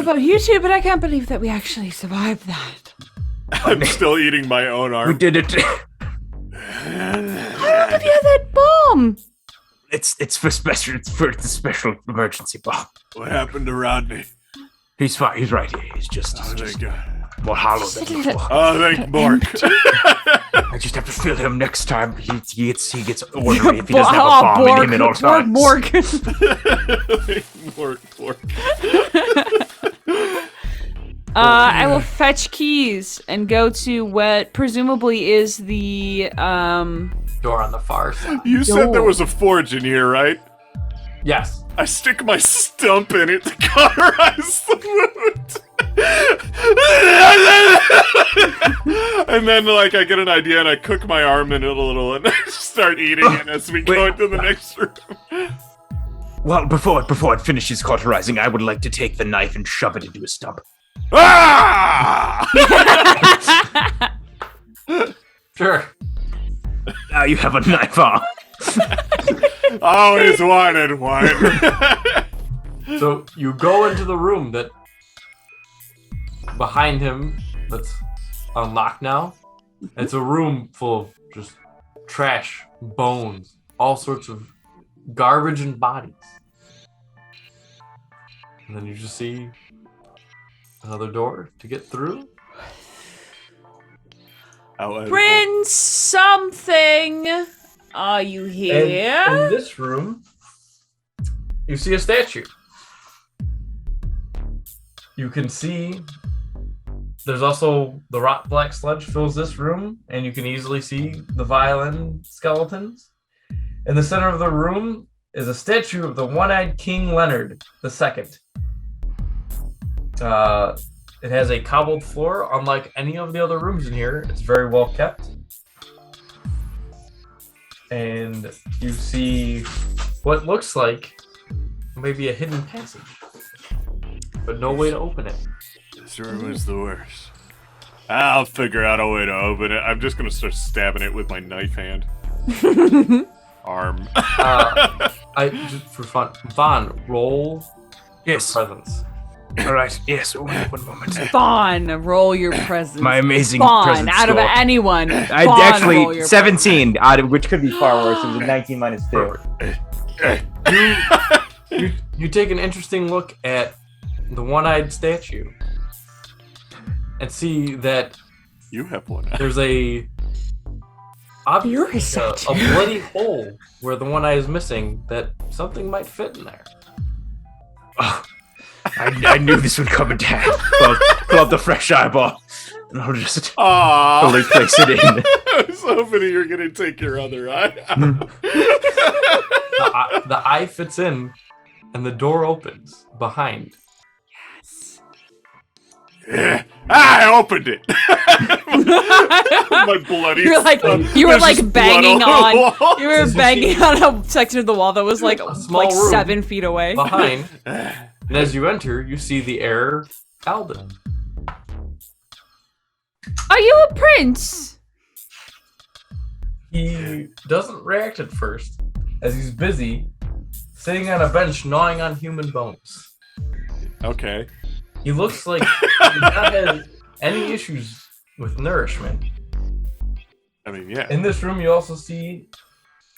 about you two, but I can't believe that we actually survived that. I'm still eating my own arm. We did it. How long have you had that bomb? It's for special. It's for the special emergency bomb. What happened to Rodney? He's fine. He's right here. He's just Thank God. more hollow than before. Oh, thank Bork. I just have to feel him next time he gets ornery if he doesn't have a bomb in him at all times. Bork. I will fetch keys and go to what presumably is the Door on the far side. You said there was a forge in here, right? Yes. I stick my stump in it to cauterize the wound. And then, like, I get an idea and I cook my arm in it a little and I start eating it as we go into the next room. Well, before it finishes cauterizing, I would like to take the knife and shove it into his stump. Ah! Sure. Now you have a knife arm. Always wanted one. So you go into the room that behind him that's unlocked now. It's a room full of just trash, bones, all sorts of garbage and bodies. And then you just see another door to get through. Prince something. Are you here? And in this room, you see a statue. You can see there's also the Rotblack Sludge fills this room, and you can easily see the violin skeletons. In the center of the room is a statue of the one-eyed King Leonard II. It has a cobbled floor, unlike any of the other rooms in here. It's very well kept. And you see what looks like maybe a hidden passage, but no way to open it. This room is the worst. I'll figure out a way to open it. I'm just gonna start stabbing it with my knife hand. Arm. Just for fun, Vaughn, roll Yes. your presence. All right. Yes. One moment. Vaughn, roll your presence. My amazing Vaughn, presence out of score. anyone. I Vaughn, roll actually your 17 out of which could be far worse. It was a 19 minus 2. You take an interesting look at the one-eyed statue and see that You have one. there's a You're a a bloody hole where the one eye is missing that something might fit in there. Oh, I knew this would come in handy. Pull up the fresh eyeball, and I'll just fully place it in. I was hoping you were gonna take your other eye. The eye fits in, and the door opens behind. Yeah. I opened it. My bloody. You were like There's just banging blood on the on. wall. You were banging on a section of the wall that was like small room 7 feet away. Behind, and as you enter, you see the heir, Alden. Are you a prince? He doesn't react at first, as he's busy sitting on a bench gnawing on human bones. Okay. He looks like he's not had any issues with nourishment. I mean, yeah. In this room, you also see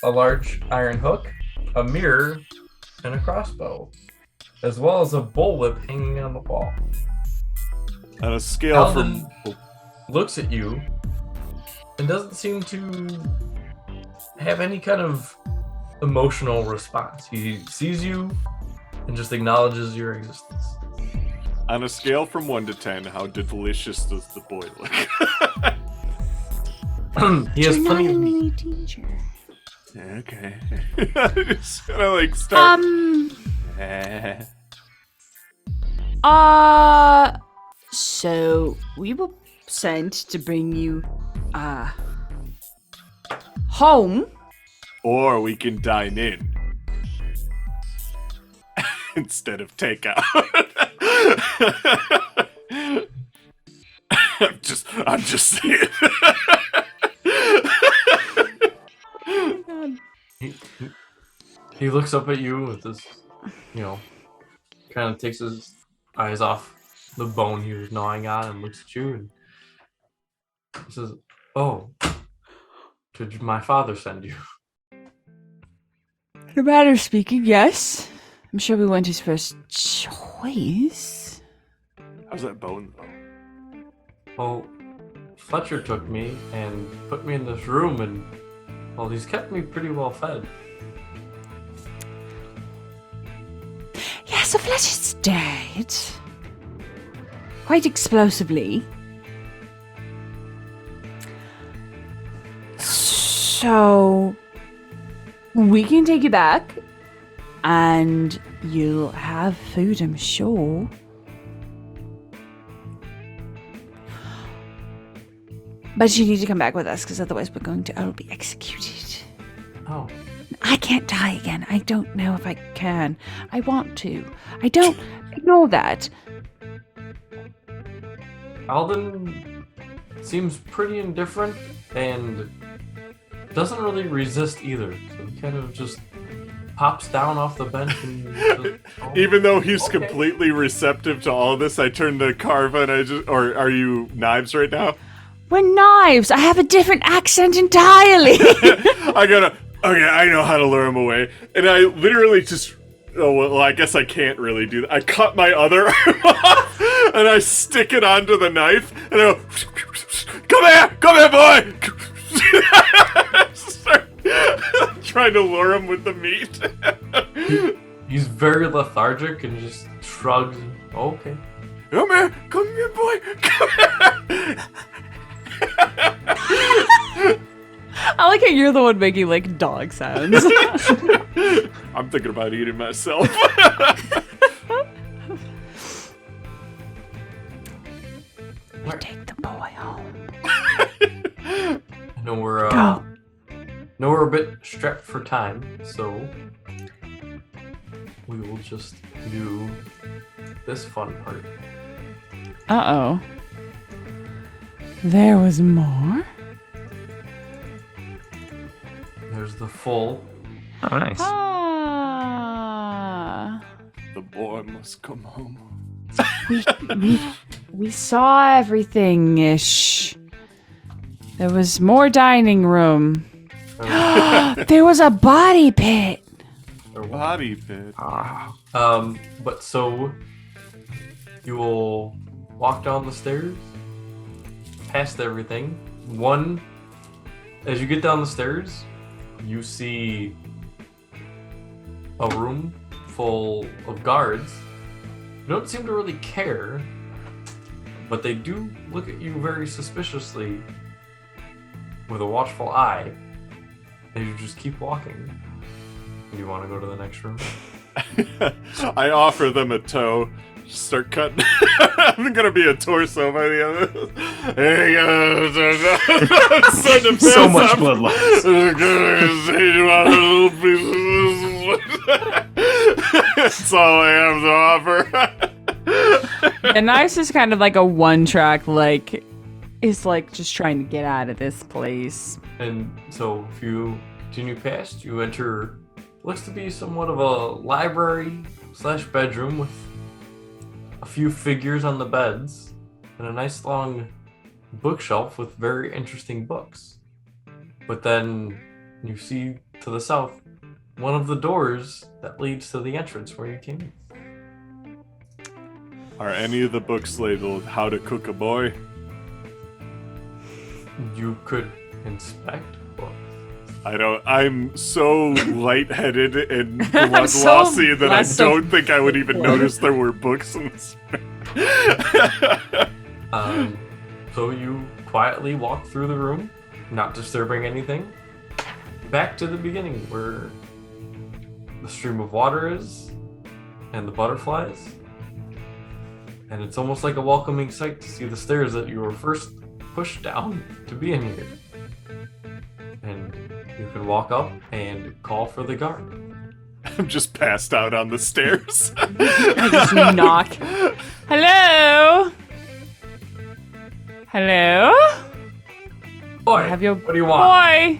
a large iron hook, a mirror, and a crossbow, as well as a bullwhip hanging on the wall. On a scale Alden from. looks at you and doesn't seem to have any kind of emotional response. He sees you and just acknowledges your existence. On a scale from 1 to 10, how delicious does the boy look? He has plenty of meat. any danger. Okay. Just gonna like start. So we were sent to bring you, home. Or we can dine in. Instead of takeout. I'm just saying. He looks up at you with this, kind of takes his eyes off the bone he was gnawing on and looks at you and he says, "Oh, did my father send you?" In a matter of speaking, yes. I'm sure we weren't his first choice. How's that bone, though? Well, Fletcher took me and put me in this room and, well, he's kept me pretty well fed. Yeah, so Fletcher's dead. Quite explosively. So we can take you back and you'll have food, I'm sure. But you need to come back with us, because otherwise we're going to all be executed. Oh. I can't die again. I don't know if I can. I want to. I don't. Ignore that. Alden seems pretty indifferent and doesn't really resist either. So he kind of just pops down off the bench and just, Even though he's okay. completely receptive to all this, I turn to Carva and I just... Or are you Knives right now? We're Knives. I have a different accent entirely. I gotta... Okay, I know how to lure him away. And I literally just... Oh, well, I guess I can't really do that. I cut my other arm off, and I stick it onto the knife, and I go... Come here, boy! Start trying to lure him with the meat. he's very lethargic and just shrugs. Okay. Come here, boy! Come here! I like how you're the one making like dog sounds. I'm thinking about eating myself. You take the boy home. I know we're Go. a bit strapped for time, so we will just do this fun part. Uh-oh. There was more? There's the full. Oh, nice. Ah. The boy must come home. We saw everything-ish. There was more dining room. There was a body pit. Body pit. But so you will walk down the stairs, past everything. As you get down the stairs, you see a room full of guards. You don't seem to really care, but they do look at you very suspiciously with a watchful eye. And you just keep walking. Do you want to go to the next room? I offer them a toe. Start cutting. I'm gonna be a torso by the other. There you go. So much blood loss. That's all I have to offer. And Knives is kind of like a one-track, like, is like just trying to get out of this place. And so if you continue past, you enter looks to be somewhat of a library/bedroom with a few figures on the beds and a nice long bookshelf with very interesting books. But then you see to the south one of the doors that leads to the entrance where you came. Are any of the books labeled "How to Cook a Boy"? You could inspect books. I don't. I'm so lightheaded and I'm bloodlossy that I less don't think I would even notice there were books in this. So you quietly walk through the room, not disturbing anything, back to the beginning where the stream of water is and the butterflies. And it's almost like a welcoming sight to see the stairs that you were first pushed down to be in here. And you can walk up and call for the guard. I'm just passed out on the stairs. I just knock. Hello? Hello? Boy, Have your what do you want?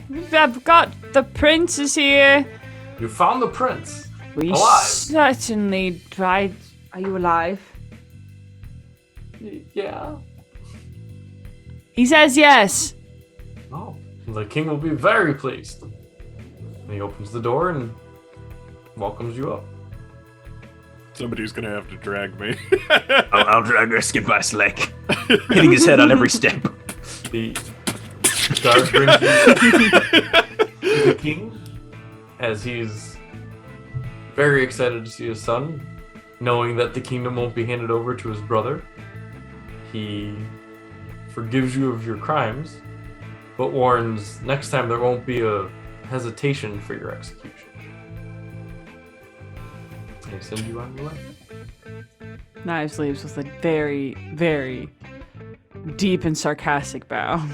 boy? I've got the princess here. You found the prince. We Alive. certainly tried. Are you alive? Yeah. He says yes. Oh, the king will be very pleased. And he opens the door and welcomes you up. Somebody's gonna have to drag me. I'll drag Erskine by his leg, hitting his head on every step. The guard brings you to the king as he's very excited to see his son, knowing that the kingdom won't be handed over to his brother. He forgives you of your crimes, but warns next time there won't be a hesitation for your execution. They send you on your way. Knives leaves with a very, very deep and sarcastic bow.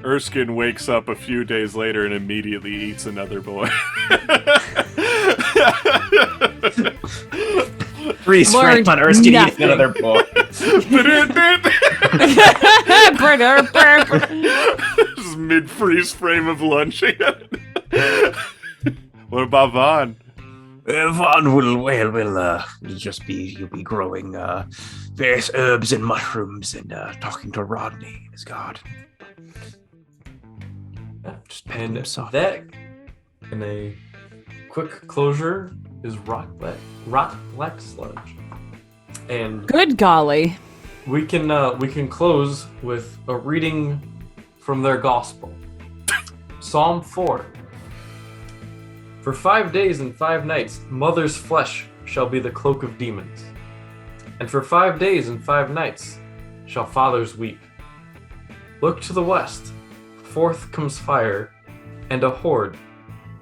Erskine wakes up a few days later and immediately eats another boy. Freeze frame on Erskine eating another boy. Just mid-freeze frame of lunch again. What about Vaughn? Vaughn will just you'll be growing various herbs and mushrooms and talking to Rodney and his god. Just petting And him soft. that, in a quick closure, is Rotblack Sludge. And Good golly. we can close with a reading from their gospel. Psalm 4. For 5 days and 5 nights, mother's flesh shall be the cloak of demons. And for 5 days and 5 nights shall fathers weep. Look to the west, forth comes fire, and a horde,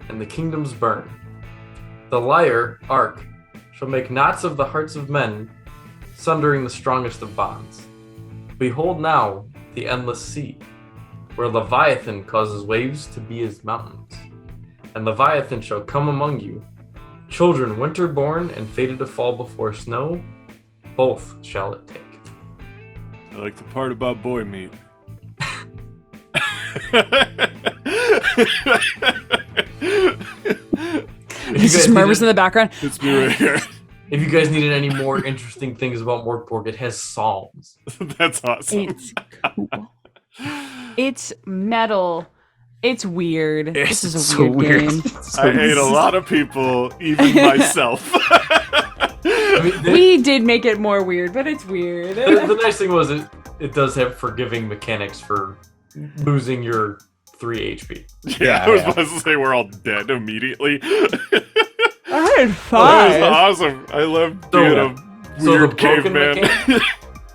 and the kingdoms burn. The lyre, ark, shall make knots of the hearts of men, sundering the strongest of bonds. Behold now the endless sea, where Leviathan causes waves to be as mountains. And Leviathan shall come among you, children winter born and fated to fall before snow, both shall it take. I like the part about boy meat. There's just murmurs in the background. It's me right here. If you guys needed any more interesting things about MÖRK BORG, it has psalms. That's awesome. It's cool. It's metal. It's weird. This is a so weird game. I ate a lot of people, even myself. I mean, We did make it more weird, but it's weird. the nice thing was it does have forgiving mechanics for losing your 3 HP. Yeah, I was supposed to say we're all dead immediately. I had That 5. was awesome. I love being a So the weird broken caveman. mechanic,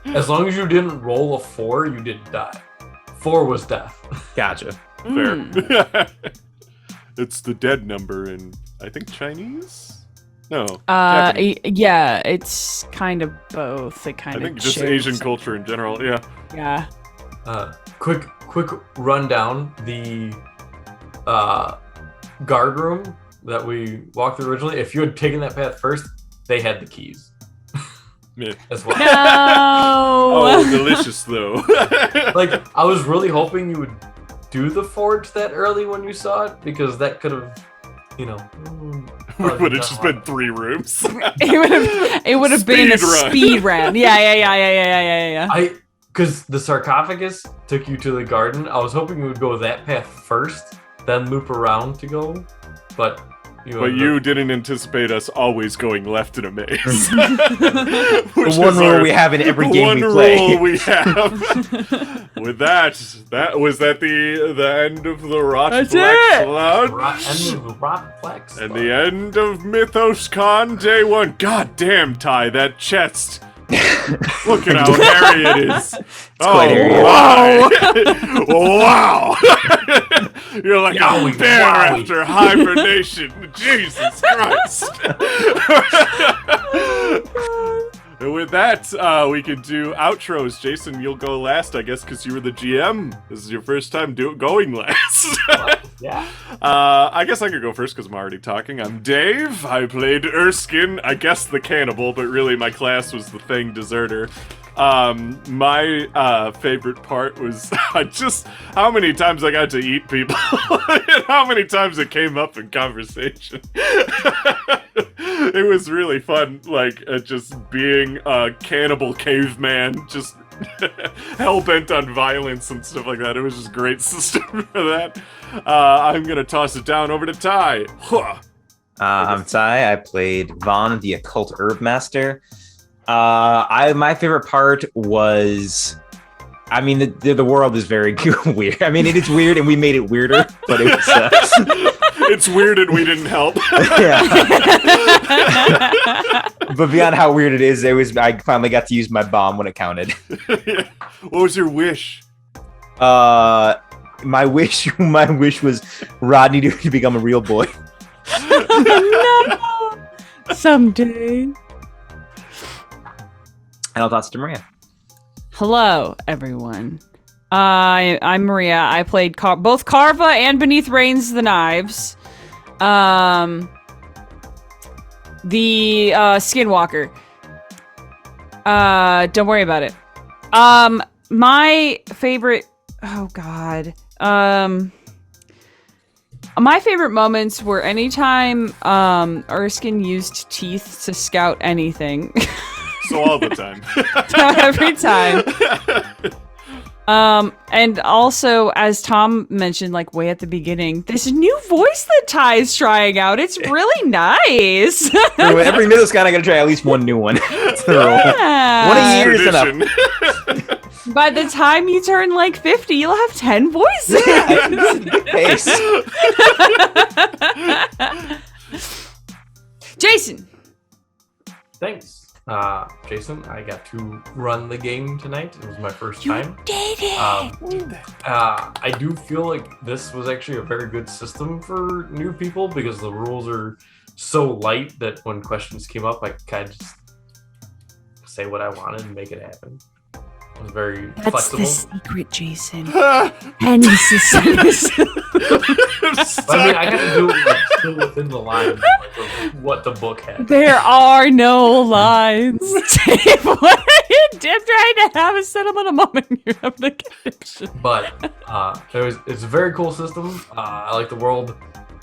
as long as you didn't roll a 4, you didn't die. 4 was death. Gotcha. Fair. It's the dead number in, I think, Chinese? No. Japanese. Yeah, it's kind of both. It kind I of think just shares. Asian culture in general, yeah. Yeah. Quick rundown. The guard room that we walked through originally, if you had taken that path first, they had the keys Yeah. as well. No. Oh, delicious, though. Like, I was really hoping you would do the forge that early when you saw it, because that could have, Would have just been 3 rooms. It would have been a Speed run. speed run. Yeah. Because the sarcophagus took you to the garden. I was hoping you would go that path first, then loop around to go. But you didn't anticipate us always going left in a maze. The one rule we have in every game we play. One rule we have. With that was the end of the Rotblack Sludge. End of the Rotblack Sludge. And the end of Mythos Con Day 1. God damn, Ty, that chest. Look at how hairy it is. quite hairy. Wow. You're like a Yowie, bear wowie. after hibernation. Jesus Christ. And with that, we could do outros. Jason, you'll go last, I guess, because you were the GM. This is your first time going last. Yeah. I guess I could go first because I'm already talking. I'm Dave. I played Erskine, I guess the cannibal, but really my class was the Thing Deserter. My favorite part was just how many times I got to eat people and how many times it came up in conversation. It was really fun, like, just being a cannibal caveman, just hell-bent on violence and stuff like that. It was just a great system for that. I'm gonna toss it down over to Ty. I'm Ty. I played Vaughn, the Occult Herb Master. My favorite part was, I mean, the world is very weird. I mean, it is weird, and we made it weirder, but it was. It's weird, and we didn't help. Yeah. But beyond how weird it is, I finally got to use my bomb when it counted. Yeah. What was your wish? My wish was Rodney to become a real boy. No. Someday. And I'll toss it to Maria. Hello, everyone. I'm Maria. I played both Carva and Beneath Rains the Knives. The Skinwalker. Don't worry about it. My favorite... Oh, God. My favorite moments were anytime Erskine used teeth to scout anything. So all the time. Every time. And also, as Tom mentioned, like way at the beginning, this new voice that Ty is trying out, it's really nice. Every Mythos guy, I gotta try at least one new one. Yeah. One a year is enough. By the time you turn like 50, you'll have 10 voices. Pace. Jason. Thanks. Jason, I got to run the game tonight. It was my first time. Did it. I do feel like this was actually a very good system for new people because the rules are so light that when questions came up, I kind of just say what I wanted and make it happen. It was very flexible. That's the secret, Jason. And this is I mean, I got to do it like, still within the lines of what the book had. There are no lines. Dave, what are you trying to have a settlement moment? You're having a connection. But it's a very cool system. I like the world.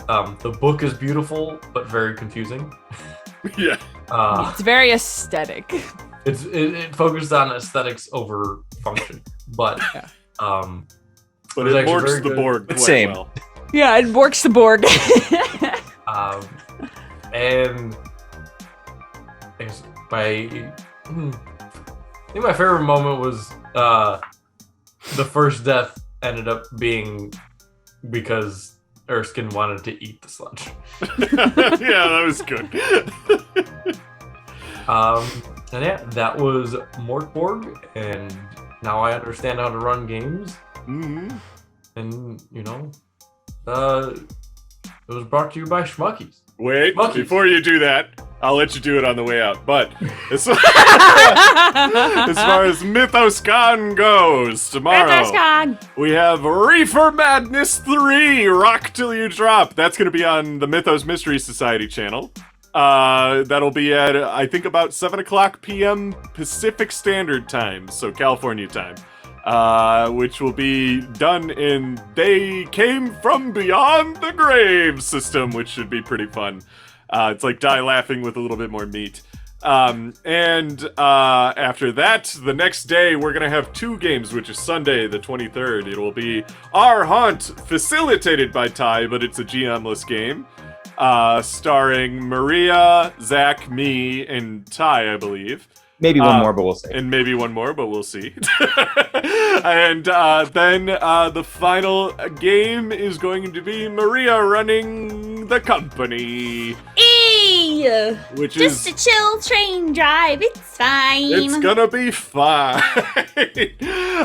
The book is beautiful, but very confusing. Yeah. It's very aesthetic. It focused on aesthetics over function, but but was it actually works very the good. board quite Same. well. Yeah, it works the board. And I guess I think my favorite moment was the first death ended up being because Erskine wanted to eat the sludge. Yeah, that was good. And yeah, that was MÖRK BORG, and now I understand how to run games. Mm-hmm. And it was brought to you by Schmuckies. Wait, Schmuckies. before you do that, I'll let you do it on the way out. But as far as MythosCon goes, tomorrow we have Reefer Madness 3, Rock Till You Drop. That's going to be on the Mythos Mystery Society channel. That'll be at, I think, about 7 o'clock p.m. Pacific Standard Time, so California time. Which will be done in They Came From Beyond the Grave system, which should be pretty fun. It's like Die Laughing with a little bit more meat. And after that, the next day, we're gonna have 2 games, which is Sunday, the 23rd. It will be Our Haunt, facilitated by Ty, but it's a GM-less game. Starring Maria, Zach, me, and Ty, I believe. Maybe one more, but we'll see. And maybe one more, but we'll see. And then the final game is going to be Maria running the company. Hey! Which Just is... a chill train drive, it's fine. It's gonna be fine.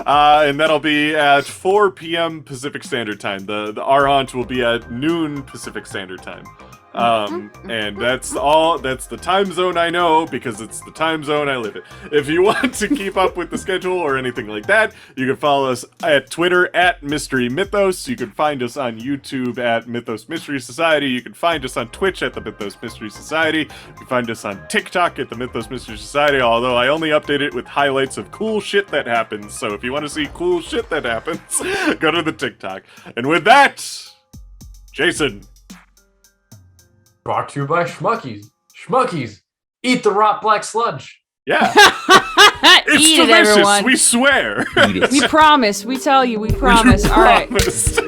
And that'll be at 4 p.m. Pacific Standard Time. The Our Haunt will be at noon Pacific Standard Time. And that's all. That's the time zone I know because it's the time zone I live in. If you want to keep up with the schedule or anything like that, you can follow us at Twitter at Mystery Mythos. You can find us on YouTube at Mythos Mystery Society. You can find us on Twitch at the Mythos Mystery Society. You can find us on TikTok at the Mythos Mystery Society, although I only update it with highlights of cool shit that happens. So if you want to see cool shit that happens, go to the TikTok. And with that, Jason. Brought to you by Schmuckies. Schmuckies, eat the Rotblack Sludge. Yeah. It's Eat it, delicious, everyone. we swear. Eat it. We promise. We tell you. We promise. All right. Promised.